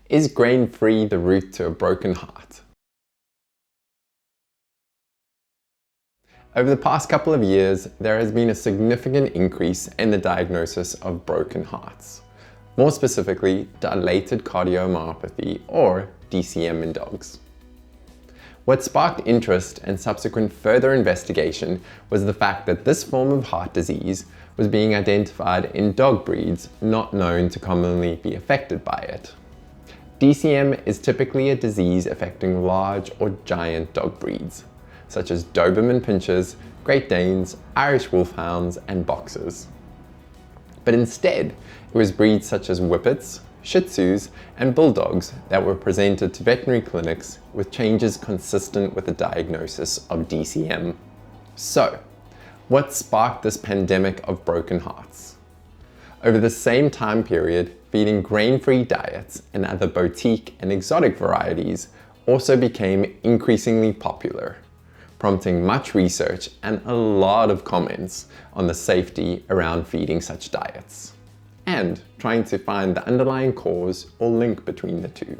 Is grain-free the route to a broken heart? Over the past couple of years, there has been a significant increase in the diagnosis of broken hearts. More specifically, dilated cardiomyopathy, or DCM in dogs. What sparked interest and subsequent further investigation was the fact that this form of heart disease was being identified in dog breeds not known to commonly be affected by it. DCM is typically a disease affecting large or giant dog breeds, such as Doberman Pinschers, Great Danes, Irish Wolfhounds, and Boxers. But instead, it was breeds such as Whippets, Shih Tzus, and Bulldogs that were presented to veterinary clinics with changes consistent with the diagnosis of DCM. So, what sparked this pandemic of broken hearts? Over the same time period, feeding grain-free diets and other boutique and exotic varieties also became increasingly popular, prompting much research and a lot of comments on the safety around feeding such diets, and trying to find the underlying cause or link between the two.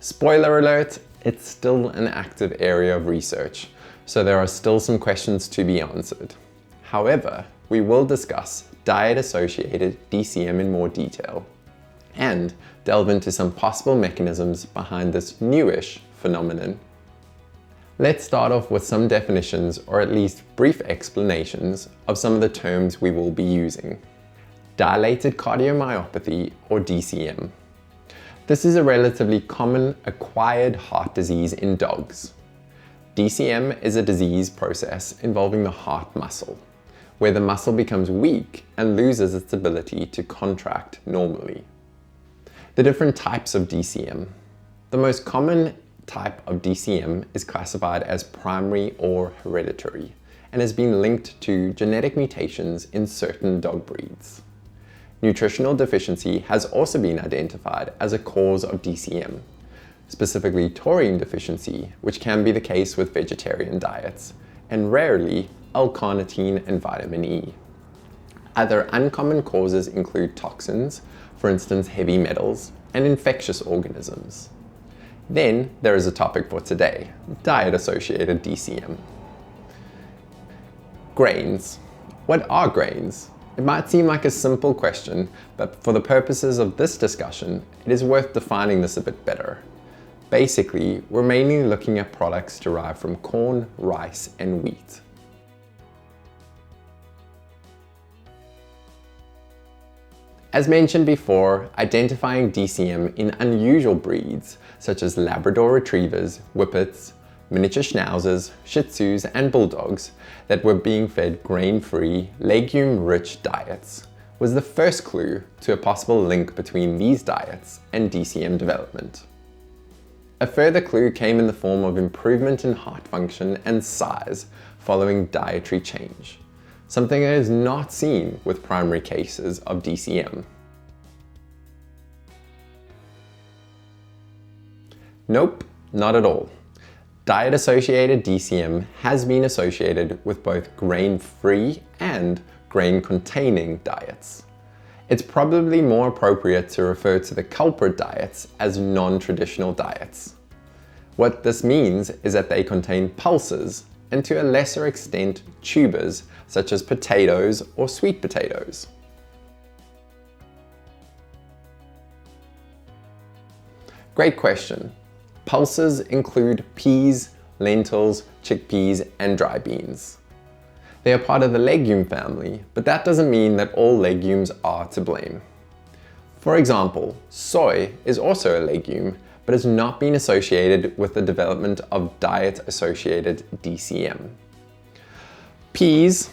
Spoiler alert, it's still an active area of research, so there are still some questions to be answered. However, we will discuss diet-associated DCM in more detail, and delve into some possible mechanisms behind this newish phenomenon. Let's start off with some definitions, or at least brief explanations, of some of the terms we will be using. Dilated cardiomyopathy, or DCM. This is a relatively common acquired heart disease in dogs. DCM is a disease process involving the heart muscle, where the muscle becomes weak and loses its ability to contract normally. The different types of DCM. The most common type of DCM is classified as primary or hereditary and has been linked to genetic mutations in certain dog breeds. Nutritional deficiency has also been identified as a cause of DCM, specifically taurine deficiency, which can be the case with vegetarian diets, and rarely L-carnitine and vitamin E. Other uncommon causes include toxins, for instance heavy metals, and infectious organisms. Then there is a topic for today, diet-associated DCM. Grains. What are grains? It might seem like a simple question, but for the purposes of this discussion, it is worth defining this a bit better. Basically, we're mainly looking at products derived from corn, rice, and wheat. As mentioned before, identifying DCM in unusual breeds, such as Labrador Retrievers, Whippets, miniature Schnauzers, Shih Tzus, and Bulldogs that were being fed grain-free, legume-rich diets, was the first clue to a possible link between these diets and DCM development. A further clue came in the form of improvement in heart function and size following dietary change, something that is not seen with primary cases of DCM. Nope, not at all. Diet-associated DCM has been associated with both grain-free and grain-containing diets. It's probably more appropriate to refer to the culprit diets as non-traditional diets. What this means is that they contain pulses, and to a lesser extent tubers, such as potatoes or sweet potatoes. Great question. Pulses include peas, lentils, chickpeas, and dry beans. They are part of the legume family, but that doesn't mean that all legumes are to blame. For example, soy is also a legume, but has not been associated with the development of diet-associated DCM. Peas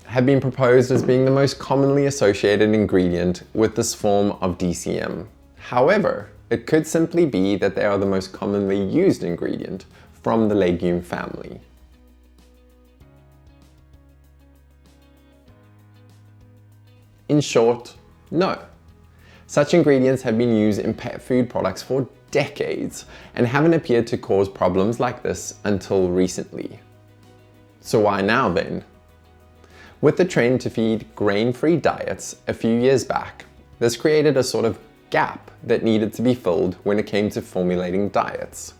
have been proposed as being the most commonly associated ingredient with this form of DCM. However, it could simply be that they are the most commonly used ingredient from the legume family. In short, no. Such ingredients have been used in pet food products for decades and haven't appeared to cause problems like this until recently. So why now then? With the trend to feed grain-free diets a few years back, this created a sort of gap that needed to be filled when it came to formulating diets.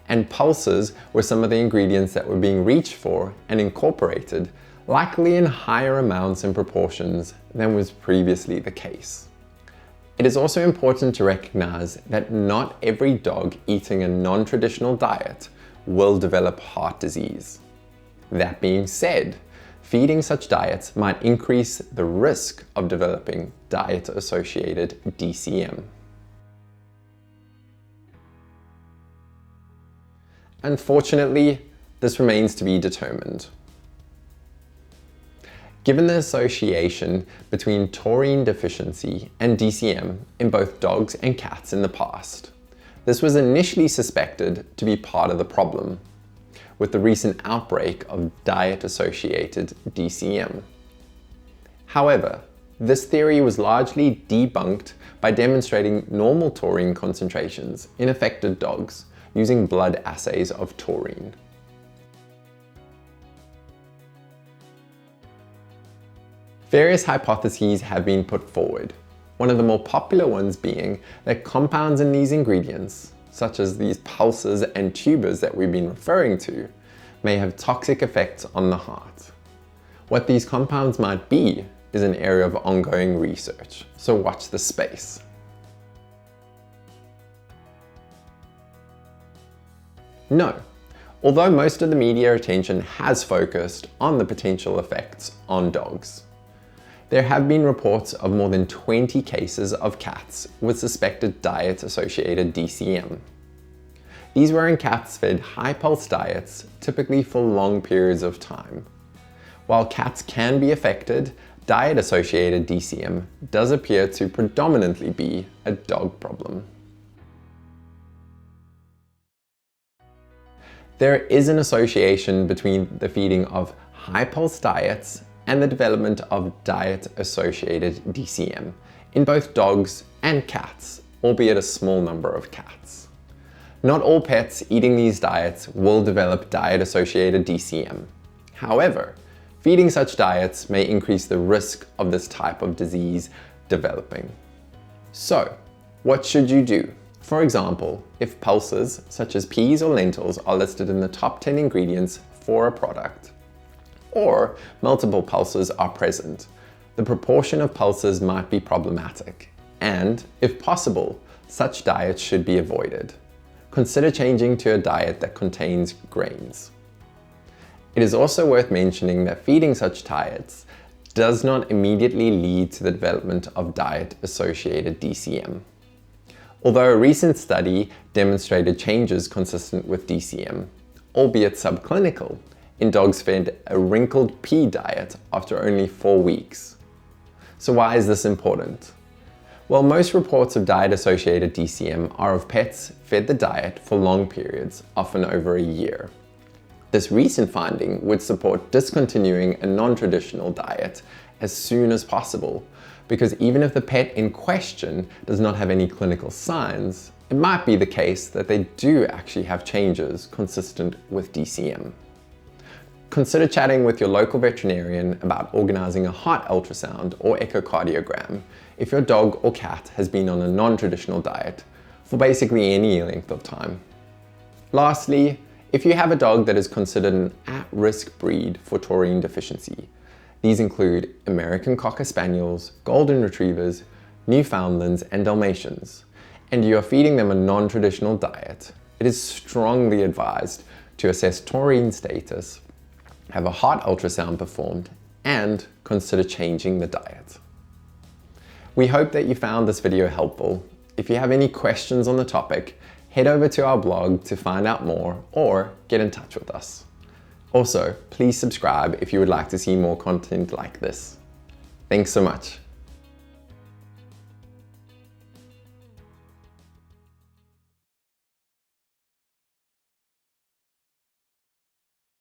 And pulses were some of the ingredients that were being reached for and incorporated, likely in higher amounts and proportions than was previously the case. It is also important to recognize that not every dog eating a non-traditional diet will develop heart disease. That being said, feeding such diets might increase the risk of developing diet-associated DCM. Unfortunately, this remains to be determined. Given the association between taurine deficiency and DCM in both dogs and cats in the past, this was initially suspected to be part of the problem, with the recent outbreak of diet-associated DCM. However, this theory was largely debunked by demonstrating normal taurine concentrations in affected dogs using blood assays of taurine. Various hypotheses have been put forward, one of the more popular ones being that compounds in these ingredients, such as these pulses and tubers that we've been referring to, may have toxic effects on the heart. What these compounds might be is an area of ongoing research, so watch this space. No, although most of the media attention has focused on the potential effects on dogs, there have been reports of more than 20 cases of cats with suspected diet-associated DCM. These were in cats fed high-pulse diets, typically for long periods of time. While cats can be affected, diet-associated DCM does appear to predominantly be a dog problem. There is an association between the feeding of high-pulse diets and the development of diet-associated DCM in both dogs and cats, albeit a small number of cats. Not all pets eating these diets will develop diet-associated DCM. However, feeding such diets may increase the risk of this type of disease developing. So, what should you do? For example, if pulses such as peas or lentils are listed in the top 10 ingredients for a product, or multiple pulses are present, the proportion of pulses might be problematic, and, if possible, such diets should be avoided. Consider changing to a diet that contains grains. It is also worth mentioning that feeding such diets does not immediately lead to the development of diet-associated DCM. Although a recent study demonstrated changes consistent with DCM, albeit subclinical, in dogs fed a wrinkled pea diet after only 4 weeks. So why is this important? Well, most reports of diet-associated DCM are of pets fed the diet for long periods, often over a year. This recent finding would support discontinuing a non-traditional diet as soon as possible, because even if the pet in question does not have any clinical signs, it might be the case that they do actually have changes consistent with DCM. Consider chatting with your local veterinarian about organizing a heart ultrasound or echocardiogram if your dog or cat has been on a non-traditional diet for basically any length of time. Lastly, if you have a dog that is considered an at-risk breed for taurine deficiency, these include American Cocker Spaniels, Golden Retrievers, Newfoundlands, and Dalmatians, and you are feeding them a non-traditional diet, it is strongly advised to assess taurine status, have a heart ultrasound performed, and consider changing the diet. We hope that you found this video helpful. If you have any questions on the topic, head over to our blog to find out more or get in touch with us. Also, please subscribe if you would like to see more content like this. Thanks so much.